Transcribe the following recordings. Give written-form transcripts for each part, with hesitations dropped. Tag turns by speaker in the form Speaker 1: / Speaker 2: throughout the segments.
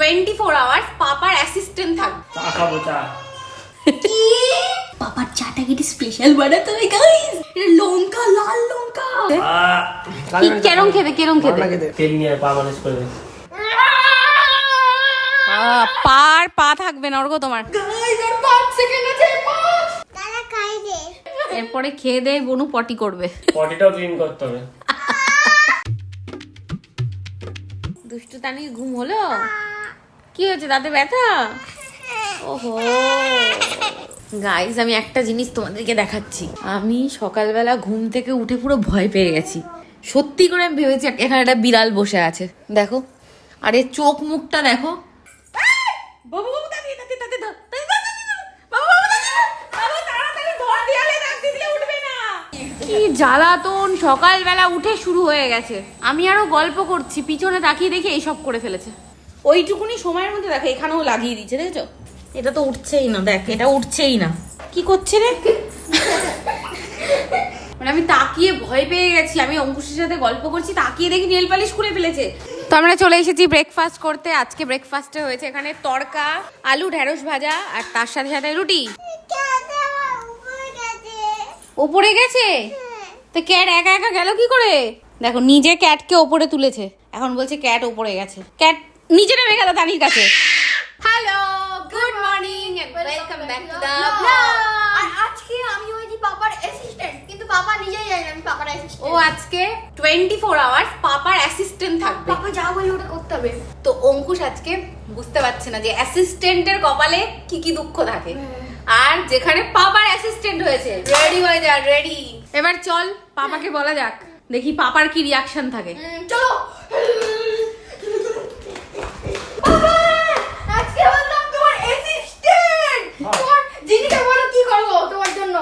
Speaker 1: 24 hours পাপার assistant থাকবে।
Speaker 2: চা খাবো, চা।
Speaker 1: কি পাপার চাটা কি স্পেশাল বানাতে হবে গাইস? এটা লঙ্কা, লাল লঙ্কা। কি কেরম খেতে
Speaker 2: তেল নিয়ে পা মালিশ করে দে।
Speaker 1: পার পা থাকবে না ওরকম তোমার গাইস। আর 5 সেকেন্ড আছে, 5
Speaker 3: তারা খাই দে।
Speaker 1: এরপরে খেয়ে দে বনু পটি করবে।
Speaker 2: পটিটাও ক্লিন করতে হবে।
Speaker 1: দুষ্টু তানি ঘুম হলো? কি হয়েছে, দাঁতে ব্যথা? ওহো গাইস, আমি একটা জিনিস তোমাদেরকে দেখাচ্ছি। আমি সকালবেলা ঘুম থেকে উঠে পুরো ভয় পেয়ে গেছি। সত্যি করে আমি ভেবেছি এখানে একটা বিড়াল বসে আছে, দেখো। আর এর চোখ মুখটা দেখো। বাবু বাবু তাড়াতাড়ি তাড়াতাড়ি তাড়াতাড়ি ধর, তাড়াতাড়ি ধর। বাবু বাবু বাবু তাড়াতাড়ি ধর, দেয়ালে দাগ দিয়ে দিলে উঠবে না। কি জ্বালাতন, সকালবেলা উঠে শুরু হয়ে গেছে। আমি আরো গল্প করছি, পিছনে তাকিয়ে দেখি এইসব করে ফেলেছে। ওইটুকুনি সময়ের মধ্যে দেখো এখানেও লাগিয়ে দিচ্ছে, দেখেছো? এটা তো উঠছেই না, দেখ এটা উঠছেই না। কি করছে রে? মানে আমি তাকিয়ে ভয় পেয়ে গেছি। আমি অঙ্কুশের সাথে গল্প করছি, তাকিয়ে দেখি নেল পালিশ করে ফেলেছে। তো আমরা চলে এসেছি ব্রেকফাস্ট করতে। আজকে ব্রেকফাস্টে হয়েছে এখানে তড়কা, আলু ঢেঁড়স ভাজা, আর তার সাথে সাথে রুটি। ওপরে গেছে তো ক্যাট একা একা গেল কি করে? দেখো নিজে ক্যাটকে ওপরে তুলেছে, এখন বলছে ক্যাট ওপরে গেছে। ক্যাট নিচে নেমে গেল তানির কাছে। Hello, good morning and welcome back to the blog.
Speaker 3: আজকে আমি হইছি পাপার অ্যাসিস্ট্যান্ট, কিন্তু পাপা নিজেই জানে আমি পাপার অ্যাসিস্ট্যান্ট।
Speaker 1: ও আজকে 24 আওয়ার্স পাপার অ্যাসিস্ট্যান্ট থাকবে।
Speaker 3: পাপা যা বলে ওটা করতে হবে।
Speaker 1: তো অঙ্কুশ আজকে বুঝতে পারছে না যে অ্যাসিস্ট্যান্টের কপালে কি কি দুঃখ থাকে। আর যেখানে পাপার অ্যাসিস্ট্যান্ট হয়েছে, রেডি হয়ে যা, রেডি। এবার চল পাপাকে বলা যাক, দেখি পাপার কি রিয়াকশন থাকে।
Speaker 3: চলো। পাপা আজকে বললাম তোমার অ্যাসিস্ট্যান্ট। তোমার জিনিসটা বলো কি করব তোমার জন্য।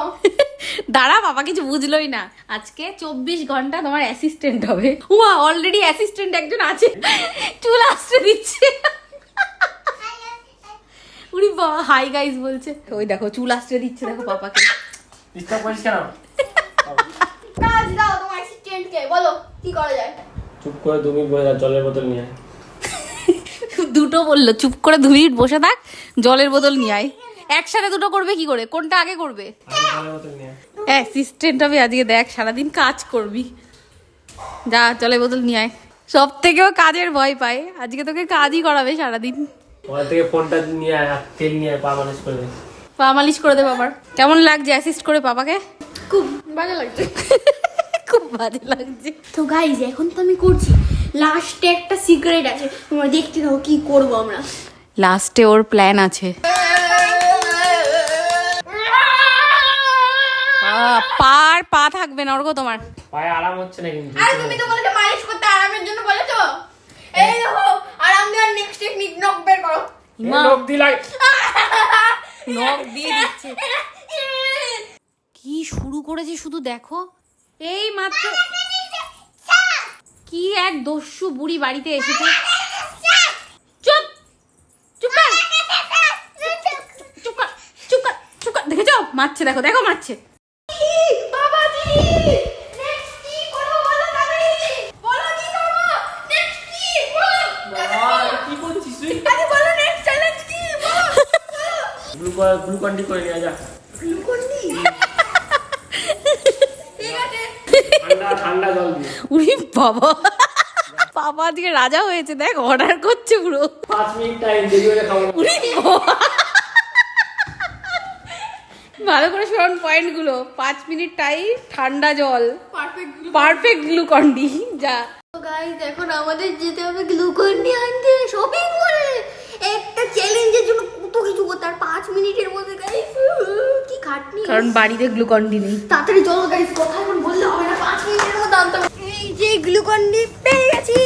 Speaker 1: দাঁড়া, বাবা কিছু বুঝলোই না। আজকে 24 ঘন্টা তোমার অ্যাসিস্ট্যান্ট হবে। উয়া অলরেডি অ্যাসিস্ট্যান্ট একজন আছে, চুল আসতে দিচ্ছে। উনি হাই গাইস বলছে, ওই দেখো চুল আসতে দিচ্ছে, দেখো পাপাকে।
Speaker 2: ডিস্টার্ব করিস কেন?
Speaker 3: কাজ দাও তোমার অ্যাসিস্ট্যান্টকে, বলো কি করা যায়।
Speaker 2: চুপ করে 2 মিনিট বসে থাক, জলের বোতল নিয়ে আয়।
Speaker 1: দুটো বললো, চুপ করে 2 মিনিট বসে থাক, জলের বোতল নিয়ে আয়। একসাথে দুটো করবে কি করে? কোনটা আগে করবে?
Speaker 2: জলের বোতল নিয়ে আয়।
Speaker 1: অ্যাসিস্ট্যান্ট হবে আজকে, দেখ সারাদিন কাজ করবি। যা জলের বোতল নিয়ে আয়। সব থেকেও কাজের ভয় পায়, আজকে তোকে কাজই করাবে সারাদিন।
Speaker 2: ওখান থেকে ফোনটা নিয়ে আয়, আর তেল নিয়ে আয়, পা মালিশ করে দে।
Speaker 1: পা মালিশ করে দে বাবার। কেমন লাগছে অ্যাসিস্ট করে পাপাকে?
Speaker 3: খুব বাজে লাগছে।
Speaker 1: খুব বাজে লাগছে।
Speaker 3: তো গাইজ এখন তো আমি করছি, লাস্টে একটা সিক্রেট আছে, তোমরা দেখতে দাও কি করব আমরা।
Speaker 1: লাস্টে ওর প্ল্যান আছে। পার পা থাকবে না ওরকম তোমার।
Speaker 2: পায়ে আরাম হচ্ছে না কিন্তু।
Speaker 3: আরে তুমি তো বলেছো মালিশ করতে আরামের জন্য বলেছো। এই দেখো আরাম দেওয়ার নেক্সট টেকনিক, নখ বের করো।
Speaker 2: লোক দিলাই
Speaker 1: নখ দিয়ে দিচ্ছে। কি শুরু করেছে শুধু দেখো। এই মাত্র কি এক দস্যু বুড়ি বাড়িতে এসেছে। চুপ চুপ কর, চুপ কর, চুপ কর, চুপ কর। দেখেছো মারছে, দেখো দেখো মারছে।
Speaker 3: বাবাজি নেক্সট কি করব বলো তাড়াতাড়ি, বলো কি করব নেক্সট কি বলো।
Speaker 2: কি করছিস তুই?
Speaker 3: আরে বলো নেক্সট চ্যালেঞ্জ কি বলো।
Speaker 2: গ্লুকন্ডি করে নিয়ে যা।
Speaker 3: গ্লুকন্ডি ঠিক আছে।
Speaker 2: ঠান্ডা ঠান্ডা জল দিয়ে।
Speaker 1: উনি বাবা, বাবা আজকে রাজা হয়েছে, দেখ অর্ডার করছে পুরো।
Speaker 2: 5 মিনিট টাইম ডেলিভারি খাবো।
Speaker 1: উনি বাবা। ভালো করে শোন পয়েন্ট গুলো। 5 মিনিট টাইম, ঠান্ডা জল, পারফেক্ট গ্লুকন্ডি। যা
Speaker 3: তো গাইস এখন আমাদের যেতে হবে গ্লুকন্ডি আনতে শপিং করে। একটা চ্যালেঞ্জের জন্য কত কিছু করতে, আর 5 মিনিটের মধ্যে গাইস কি খাটনি।
Speaker 1: কারণ বাড়িতে গ্লুকন্ডি নেই।
Speaker 3: তাড়াতাড়ি চলো গাইস, কথা এখন বললে হবে না, 5 মিনিটের মধ্যে আনতে হবে। এই যে গ্লুকন্ডি পেয়ে গেছি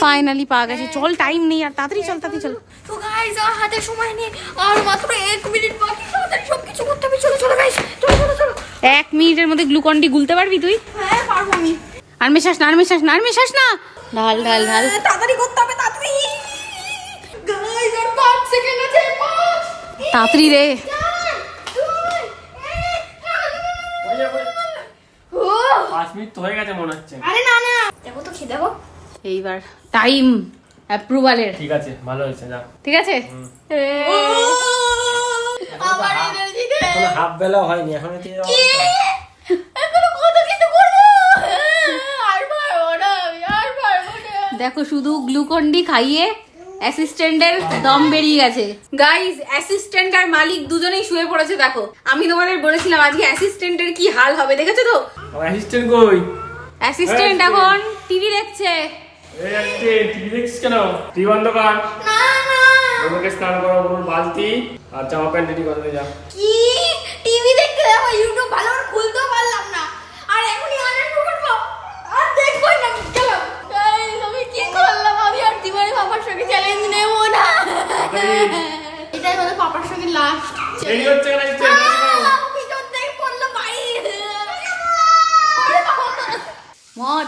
Speaker 1: ফাইনালি পাওয়া গেছে। চল টাইম নেই আর, তাড়াতাড়ি চল তাড়াতাড়ি চল।
Speaker 3: তো গাইস আমার হাতে সময় নেই, আর মাত্র 1 মিনিট বাকি, তাড়াতাড়ি সবকিছু করতে হবে। চলো চলো গাইস, চলো চলো চলো।
Speaker 1: 1 মিনিটের মধ্যে গ্লুকন্ডি গুলতে পারবি তুই?
Speaker 3: হ্যাঁ পারবো আমি।
Speaker 1: আর মেশাস না, আর মেশাস না, আর মেশাস না। ঢাল ঢাল ঢাল।
Speaker 3: তাড়াতাড়ি করতে হবে, তাড়াতাড়ি গাইস। আর 5 সেকেন্ড আছে, 5
Speaker 1: তাড়াতাড়ি রে।
Speaker 2: 5 মিনিট তো হয়ে গেছে মনে হচ্ছে।
Speaker 3: আরে না না দেখো তো খেয়ে দেখো।
Speaker 1: এইবার টাইম অ্যাপ্রুভালের।
Speaker 2: ঠিক আছে, ভালো হয়েছে, যা।
Speaker 1: ঠিক আছে।
Speaker 3: আমার এনার্জি দে।
Speaker 2: এখন হাফ বেলা হয়নি, এখন
Speaker 3: এখনো কত কিছু করব। আর পারবো না আমি, আর পারবো না।
Speaker 1: দেখো শুধু গ্লুকন্ডি খাইয়ে অ্যাসিস্ট্যান্টের দম বেরিয়ে গেছে। গাইস, অ্যাসিস্ট্যান্ট আর মালিক দুজনেই শুয়ে পড়েছে। দেখো, আমি তোমাদের বলেছিলাম আজকে অ্যাসিস্ট্যান্টের কি হাল হবে, দেখেছো তো?
Speaker 2: অ্যাসিস্ট্যান্ট কই?
Speaker 1: অ্যাসিস্ট্যান্ট এখন টিভি দেখছে।
Speaker 2: এই অ্যাসিস্ট্যান্ট টিভি দেখছিস কেন? টিভি বন্ধ কর।
Speaker 3: না না।
Speaker 2: ওকে স্নান করো, ওর বালতি আর জামা প্যান্ট রেডি করে দে, যা।
Speaker 3: কি টিভি দেখতে যাবো? ইউটিউব ভালো করে খুলতেও পারলাম না, আর এখনই আনন্দ করবো আর দেখবোই না। চলো গাইস, আমি কি করলাম? আমি আর জীবনে পাপার সঙ্গে চ্যালেঞ্জ নেব না। এটাই হলো পাপার সঙ্গে লাস্ট।
Speaker 2: এই হচ্ছে না অ্যাসিস্ট্যান্ট।
Speaker 3: পিছন থেকে পড়লো বাইরে।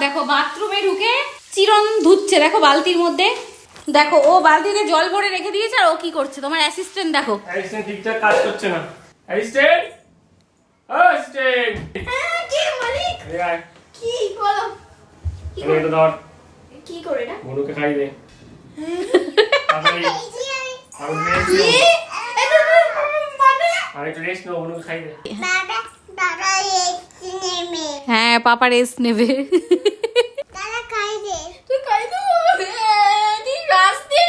Speaker 1: দেখো বাথরুমে ঢুকে চিরন ধুচ্ছে, দেখো বালতির মধ্যে। দেখো ও বালতিতে জল ভরে রেখে দিয়েছে, আর ও কি করছে তোমার অ্যাসিস্ট্যান্ট। দেখো
Speaker 2: অ্যাসিস্ট্যান্ট ঠিকঠাক কাজ করছে না। অ্যাসিস্ট্যান্ট, অ্যাসিস্ট্যান্ট,
Speaker 3: কি মালিক?
Speaker 2: এই আয়।
Speaker 3: কি বলো? কি
Speaker 2: এই এটা ধর,
Speaker 3: কি করে না?
Speaker 2: বনুকে খাই দে। তাড়াতাড়ি। আর রেস্ট
Speaker 3: কি?
Speaker 2: নাও,
Speaker 3: এটা মানে
Speaker 2: আর একটু রেস্ট নাও, বনুকে খাই দে।
Speaker 3: দাদা দাদা এই নেমে
Speaker 1: হ্যাঁ, পাপা রেস্ট নেবে।
Speaker 3: দাদা খাই দে। তুই খাই দে। কি শাস্তি?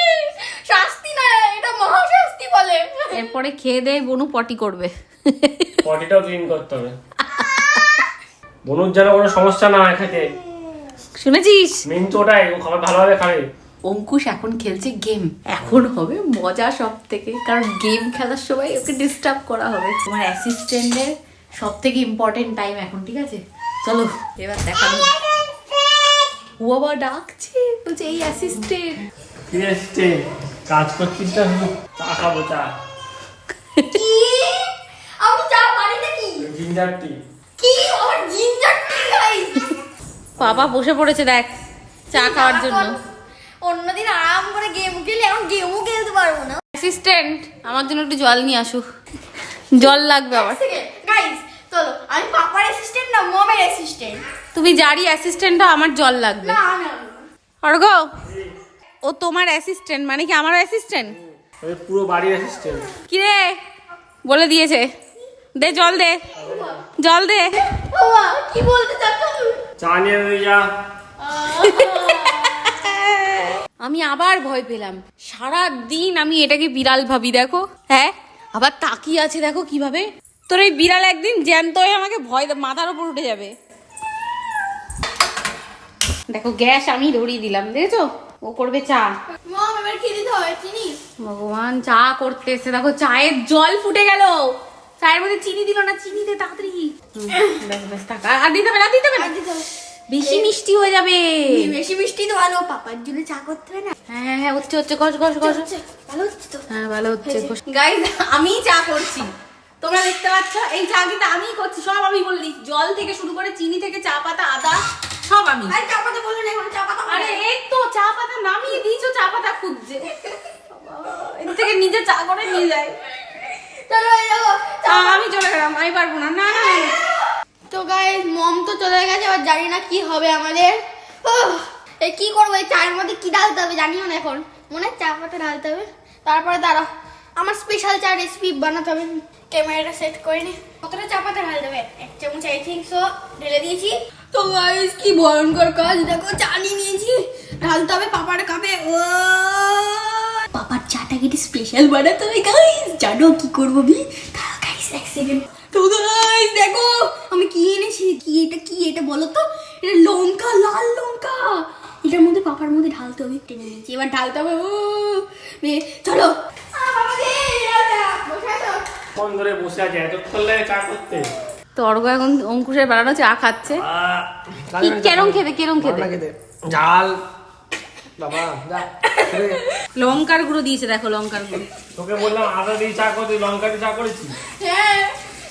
Speaker 3: শাস্তি না, এটা মহাশাস্তি বলে।
Speaker 1: এরপরে খেয়ে দেয় বনু পটি করবে।
Speaker 2: পটিটাও ক্লিন করতে হবে। বনুর যেন কোনো সমস্যা না হয় খেতে।
Speaker 1: শুনেছিস?
Speaker 2: মেন তো ওটাই, ও খাবার ভালোভাবে খাবে।
Speaker 1: অঙ্কুশ এখন খেলছে গেম। এখন হবে মজা সব থেকে, কারণ গেম খেলার সময় ওকে ডিস্টার্ব করা হবে। তোমার অ্যাসিস্ট্যান্টের সব থেকে ইম্পর্টেন্ট টাইম এখন, ঠিক আছে? চলো এবার দেখানো। ও আবার ডাকছে, বলছে এই অ্যাসিস্ট্যান্ট।
Speaker 2: কি এসছে? কাজ করছিস না? শুধু চা খাবো, চা।
Speaker 3: কি? আমি চা পারি নাকি?
Speaker 2: Ginger tea.
Speaker 3: কি ওর জিঞ্জার টি খাই?
Speaker 1: পাপা বসে পড়েছে দেখ চা খাওয়ার জন্য।
Speaker 3: অন্যদিন আরাম করে গেম খেলে, এখন গেমও খেলতে পারবো না।
Speaker 1: অ্যাসিস্ট্যান্ট আমার জন্য একটু জল নিয়ে আসুক, জল লাগবে আমার।
Speaker 3: গাইস চলো, আমি পাপার অ্যাসিস্ট্যান্ট না মমের অ্যাসিস্ট্যান্ট।
Speaker 1: তুমি যারই অ্যাসিস্ট্যান্ট আমার জল লাগবে।
Speaker 3: না আমি
Speaker 1: অর্ঘ, ও তোমার অ্যাসিস্ট্যান্ট মানে কি আমার অ্যাসিস্ট্যান্ট?
Speaker 2: ওই পুরো বাড়ির অ্যাসিস্ট্যান্ট।
Speaker 1: কি রে, বলে দিয়েছে। দে জল, দে জল, দে।
Speaker 3: বাবা কি বলতে চাচ্ছ তুমি?
Speaker 2: চা নিয়ে দে, যা।
Speaker 1: আমি আবার ভয় পেলাম। সারা দিন আমি এটাকে বিড়াল ভাবি, দেখো। হ্যাঁ, আবার তাকিয়ে আছে দেখো কিভাবে। তোর এই বিড়াল একদিন জ্যান্ত হয়ে আমাকে ভয় মাথার উপর উঠে যাবে। দেখো গ্যাস আমি ধরিয়ে দিলাম, দেখেছো? ও করবে চা।
Speaker 3: মম এবার কি দিতে হবে? চিনি?
Speaker 1: ভগবান, চা করতে এসে দেখো চায়ের জল ফুটে গেল। চায়ের মধ্যে চিনি দিল না, চিনি দে তাড়াতাড়ি। ব্যাস ব্যাস, থাক। আর দিতে হবে না, দিতে হবে না,
Speaker 3: দিতে হবে।
Speaker 1: বেশি মিষ্টি হয়ে যাবে।
Speaker 3: বেশি মিষ্টি তো ভালো, পাপার জন্য চা করতে হবে না।
Speaker 1: হ্যাঁ হ্যাঁ, হচ্ছে হচ্ছে, ঘষ ঘষ ঘষ।
Speaker 3: ভালো হচ্ছে তো।
Speaker 1: হ্যাঁ ভালো হচ্ছে। গাইস, আমি চা করছি, তোমরা দেখতে পাচ্ছ। এই চা কিন্তু আমিই করছি, সব আমি বলে দিচ্ছি। জল থেকে শুরু করে চিনি থেকে চা পাতা, আদা, সব আমি।
Speaker 3: আরে চা পাতা বললে না, এখন চা পাতা
Speaker 1: আরে এই তো চা পাতা নামিয়ে দিয়েছো, চা পাতা খুঁজছে। এর থেকে নিজে চা করে নিয়ে যায়।
Speaker 3: চলো এই যাবো।
Speaker 1: আমি চলে গেলাম, আমি পারবো না। না না,
Speaker 3: তো গাইস মম তো চলে গেছে, এবার জানি না কি হবে আমাদের। এই কি করবো? এই চায়ের মধ্যে কি ঢালতে হবে জানিও না এখন। মনে হয় চা পাতা ঢালতে হবে, তারপরে দাঁড়াও আমার স্পেশাল চা রেসিপি বানাতে হবে। ক্যামেরাটা সেট করে নি। কতটা চা পাতা ঢালতে হবে? 1 চামচ আই থিঙ্ক সো ঢেলে দিয়েছি। তো গাইস কি ভয়ঙ্কর কাজ, দেখো চা নিয়ে নিয়েছি, ঢালতে হবে পাপার কাপে। ও পাপার চাটা কি স্পেশাল বানাতে হবে গাইস, জানো কি করবো আমি? দাঁড়াও গাইস 1 সেকেন্ড। তো গাইস দেখো আমি কি এনেছি। কি এটা বলো তো? এটা লঙ্কা, লাল লঙ্কা। এটার মধ্যে পাপার মধ্যে ঢালতে হবে। টেনে নিয়েছি, এবার ঢালতে হবে। ও চলো।
Speaker 2: ফোন ধরে বসে আছে, এতক্ষণ লাগে চা করতে।
Speaker 1: তো অর্ঘ এখন অঙ্কুশের বানানো চা খাচ্ছে। কি কেরম খেতে, কেরম খেতে?
Speaker 2: ঝাল বাবা, যা খেতে দে।
Speaker 1: লঙ্কার গুঁড়ো দিয়েছে, দেখো লঙ্কার গুঁড়ো।
Speaker 2: তোকে বললাম আদা দিয়ে চা করতে, লঙ্কা দিয়ে চা করেছি।
Speaker 3: হ্যাঁ,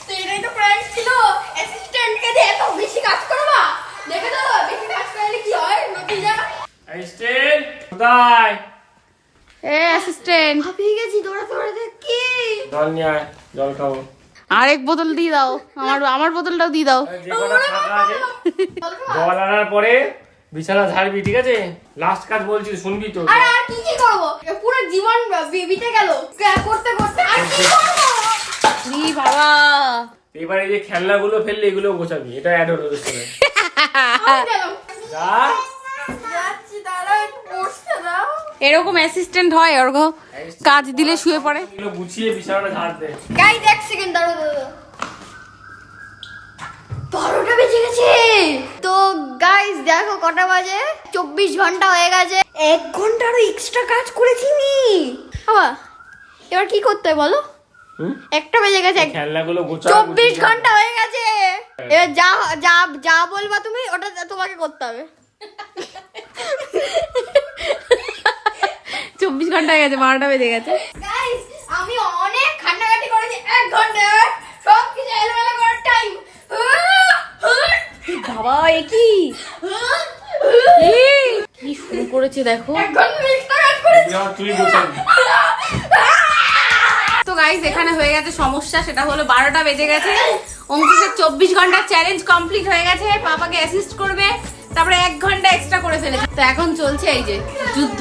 Speaker 3: তো এটাই তো প্র্যাঙ্ক ছিল। অ্যাসিস্ট্যান্টকে দিয়ে এত বেশি কাজ করবা, দেখে তো বেশি কাজ করলে কি হয় নতুন জায়গা।
Speaker 2: অ্যাসিস্ট্যান্ট কোথায়?
Speaker 1: এ অ্যাসিস্ট্যান্ট,
Speaker 3: হাঁপিয়ে গেছি দৌড়াতে কি।
Speaker 2: জল নিয়ে আয়, জল খাবো।
Speaker 1: আরেক বোতল দিয়ে দাও, আমার বোতলটাও দিয়ে দাও।
Speaker 2: যে কটা ফাঁকা আছে জল আনার পরে বিছানা ঝাড়বি, ঠিক আছে? লাস্ট কাজ বলছি, শুনবি তো?
Speaker 3: আর আর কি করবো, পুরো জীবন বিতে গেল করতে করতে। আর কি করবো?
Speaker 1: ই বাবা,
Speaker 2: এবার এই যে খেলনাগুলো ফেললে এগুলো গোছাবি, এটা অ্যাড হলো তোর সঙ্গে।
Speaker 3: আমি গেলাম।
Speaker 2: যা।
Speaker 3: যাচ্ছি, দাঁড়াও একটু বসতে দাও।
Speaker 1: এরকম অ্যাসিস্ট্যান্ট হয় ওরকম, কাজ দিলে শুয়ে পড়ে।
Speaker 2: এগুলো গুছিয়ে বিছানাটা ঝাড় দে।
Speaker 3: গাইস এক সেকেন্ড দাঁড়াও দাঁড়াও। 12টা বেজে গেছে। তো গাইস দেখো কটা বাজে, 24 ঘন্টা হয়ে গেছে। 1 ঘন্টারও এক্সট্রা কাজ করেছি নি বাবা। এবার কি করতে হয় বলো?
Speaker 2: হুম?
Speaker 3: 1টা বেজে গেছে,
Speaker 2: খেলনাগুলো গোছা।
Speaker 3: 24 ঘন্টা হয়ে গেছে। এবার যা যা যা বলবা তুমি ওটা তোমাকে করতে হবে।
Speaker 1: 24 ঘন্টা হয়ে গেছে, 12টা বেজে গেছে।
Speaker 3: গাইস আমি অনেক খাটাখাটি করেছি 1 ঘন্টা, সব কিছু এলোমেলো করার টাইম।
Speaker 1: বাবা এ কি কি শুরু করেছে দেখো।
Speaker 3: 1 ঘন্টা এক্সট্রা কাজ করেছি।
Speaker 2: এবার তুই গোছাবি।
Speaker 1: তো গাইস এখানে হয়ে গেছে সমস্যা, সেটা হলো 12টা বেজে গেছে। অঙ্কুশের 24 ঘন্টার চ্যালেঞ্জ কমপ্লিট হয়ে গেছে, পাপাকে অ্যাসিস্ট করবে, তারপরে 1 ঘন্টা এক্সট্রা করে ফেলেছে। তো এখন চলছে এই যে যুদ্ধ।